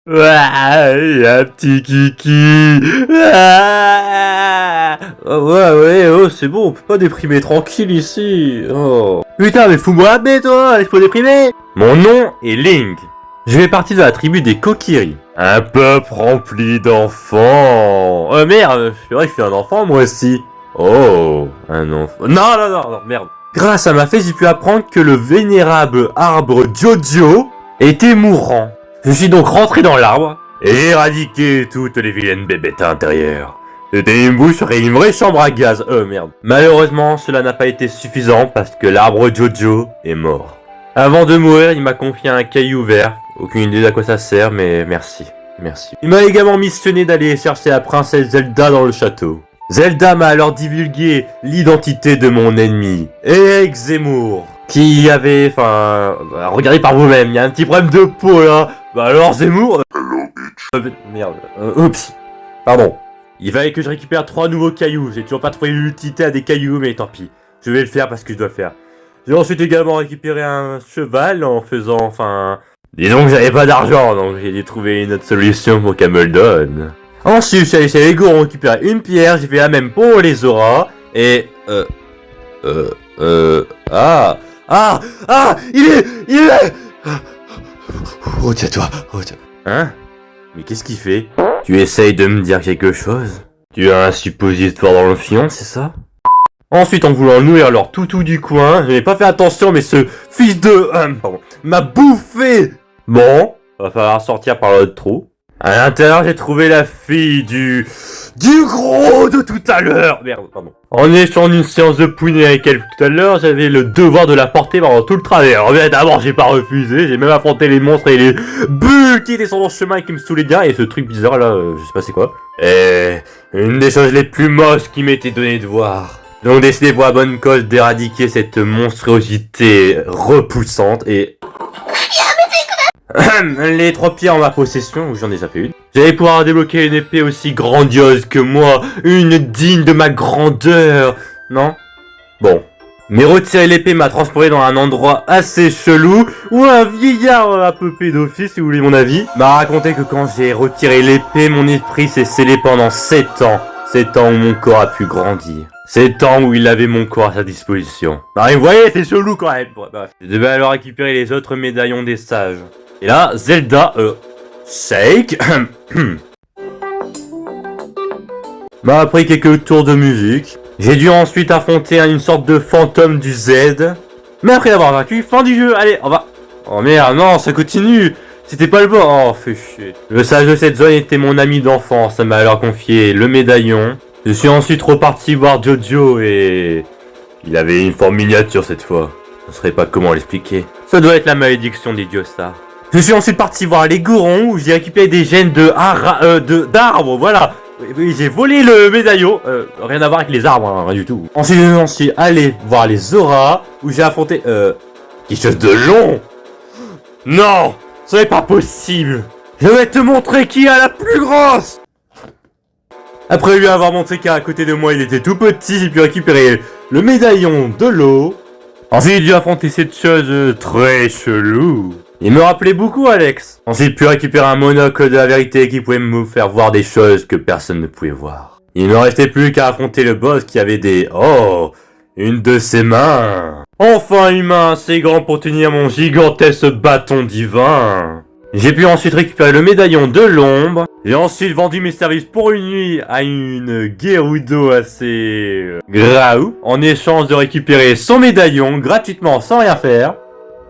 Ouah, un petit kiki. Ah, ouais, oh, c'est bon, on peut pas déprimer tranquille ici. Oh. Putain, mais fous-moi la baie, toi, laisse-moi déprimer. Mon nom est Ling. Je fais partie de la tribu des Kokiri. Un peuple rempli d'enfants. Oh merde, c'est vrai que je suis un enfant, moi aussi. Oh, un enfant. Non, merde. Grâce à ma fée, j'ai pu apprendre que le vénérable arbre Jojo était mourant. Je suis donc rentré dans l'arbre et éradiqué toutes les vilaines bébêtes à l'intérieur. C'était une bouche et une vraie chambre à gaz. Merde. Malheureusement, cela n'a pas été suffisant parce que l'arbre Jojo est mort. Avant de mourir, il m'a confié un caillou vert. Aucune idée d'à quoi ça sert, mais merci. Il m'a également missionné d'aller chercher la princesse Zelda dans le château. Zelda m'a alors divulgué l'identité de mon ennemi, Eric Zemmour. Qui avait, regardez par vous-même, il y a un petit problème de peau là. Bah alors Zemmour... Merde, oups, pardon. Il fallait que je récupère 3 nouveaux cailloux, j'ai toujours pas trouvé l'utilité à des cailloux, mais tant pis. Je vais le faire parce que je dois le faire. J'ai ensuite également récupéré un cheval en faisant, disons que j'avais pas d'argent, donc j'ai dû trouver une autre solution pour qu'elle me le donne. Ensuite, je suis allé chez les gourons récupérer une pierre, j'ai fait la même pour les auras, et... il est Retiens-toi. Hein? Mais qu'est-ce qu'il fait? Tu essayes de me dire quelque chose? Tu as un suppositoire dans le fion, c'est ça? Ensuite, en voulant nourrir leur toutou du coin, je n'ai pas fait attention, mais ce fils de... m'a bouffé! Bon, va falloir sortir par l'autre trou. À l'intérieur, j'ai trouvé la fille du gros de tout à l'heure. Merde, pardon. En échange d'une séance de pounet avec elle tout à l'heure, j'avais le devoir de la porter pendant tout le travers. Bien d'abord, j'ai pas refusé, j'ai même affronté les monstres et les bulles qui étaient sur mon chemin et qui me saoulaient bien. Et ce truc bizarre là, je sais pas c'est quoi. Et une des choses les plus moches qui m'était donné de voir. Donc décidé pour la bonne cause d'éradiquer cette monstruosité repoussante et... Les 3 pierres en ma possession, ou j'en ai déjà fait une. J'allais pouvoir débloquer une épée aussi grandiose que moi, une digne de ma grandeur. Non? Bon. Mais retirer l'épée m'a transporté dans un endroit assez chelou, où un vieillard un peu pédophile, si vous voulez mon avis, m'a raconté que quand j'ai retiré l'épée, mon esprit s'est scellé pendant 7 ans. 7 ans où mon corps a pu grandir. 7 ans où il avait mon corps à sa disposition. Bah, vous voyez, c'est chelou quand même. Bref. Je devais alors récupérer les autres médaillons des sages. Et là, Zelda, Shake, m'a appris quelques tours de musique. J'ai dû ensuite affronter une sorte de fantôme du Z. Mais après avoir vaincu, fin du jeu, allez, on va... Oh merde, non, ça continue. C'était pas le bon. Oh, fais chier. Le sage de cette zone était mon ami d'enfance, ça m'a alors confié le médaillon. Je suis ensuite reparti voir Jojo et... il avait une forme miniature cette fois. Je ne saurais pas comment l'expliquer. Ça doit être la malédiction des dieux, ça. Je suis ensuite parti voir les gourons où j'ai récupéré des gènes d'arbres, voilà. Oui, j'ai volé le médaillon, rien à voir avec les arbres, hein, rien du tout. Ensuite, je suis allé voir les auras où j'ai affronté, quelque chose de long. Non, ce n'est pas possible. Je vais te montrer qui a la plus grosse. Après lui avoir montré qu'à côté de moi il était tout petit, j'ai pu récupérer le médaillon de l'eau. Ensuite, j'ai dû affronter cette chose très chelou. Il me rappelait beaucoup Alex. Ensuite, j'ai pu récupérer un monocle de la vérité qui pouvait me faire voir des choses que personne ne pouvait voir. Il ne restait plus qu'à affronter le boss qui avait des... Oh, une de ses mains. Enfin humain, assez grand pour tenir mon gigantesque bâton divin. J'ai pu ensuite récupérer le médaillon de l'ombre. J'ai ensuite vendu mes services pour une nuit à une Gerudo assez... graou. En échange de récupérer son médaillon gratuitement sans rien faire.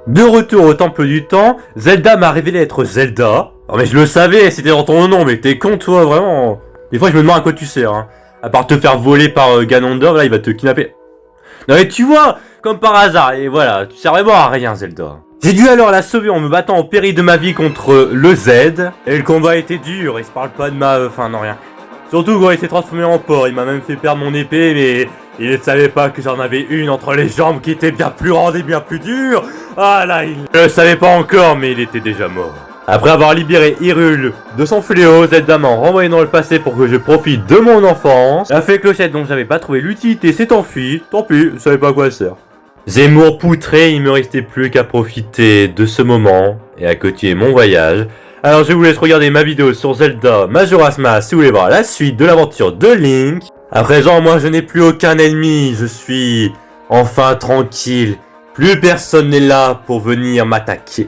De retour au temple du temps, Zelda m'a révélé être Zelda. Oh mais je le savais, c'était dans ton nom, mais t'es con toi, vraiment. Des fois je me demande à quoi tu sers, hein. À part te faire voler par Ganondorf, là il va te kidnapper. Non mais tu vois, comme par hasard, et voilà, tu sers vraiment à rien Zelda. J'ai dû alors la sauver en me battant au péril de ma vie contre le Z. Et le combat était dur, il se parle pas de ma... non rien. Surtout quand il s'est transformé en porc, il m'a même fait perdre mon épée, mais... il ne savait pas que j'en avais une entre les jambes qui était bien plus grande et bien plus dure. Ah là, il ne le savait pas encore, mais il était déjà mort. Après avoir libéré Hyrule de son fléau, Zelda m'a renvoyé dans le passé pour que je profite de mon enfance. La fée Clochette dont j'avais pas trouvé l'utilité s'est enfuie. Tant pis, je savais pas à quoi elle sert. Zemmour poutré, il me restait plus qu'à profiter de ce moment et à continuer mon voyage. Alors je vous laisse regarder ma vidéo sur Zelda Majora's Mask si vous voulez voir la suite de l'aventure de Link. À présent, moi je n'ai plus aucun ennemi, je suis enfin tranquille. Plus personne n'est là pour venir m'attaquer.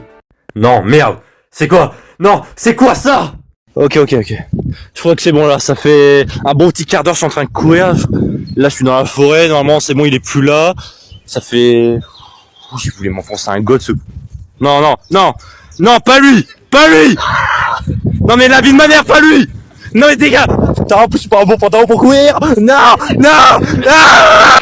Non, merde, c'est quoi? Non, c'est quoi ça? Ok. Je crois que c'est bon là, ça fait un bon petit quart d'heure, je suis en train de courir. Là, je suis dans la forêt, normalement c'est bon, il est plus là. Ça fait... Oh, j'ai voulu m'enfoncer un god ce... Non, pas lui! Pas lui! Non mais la vie de ma mère, pas lui! Non mais dégage! Putain, en plus je suis pas un bon pantalon pour courir! Non! Ah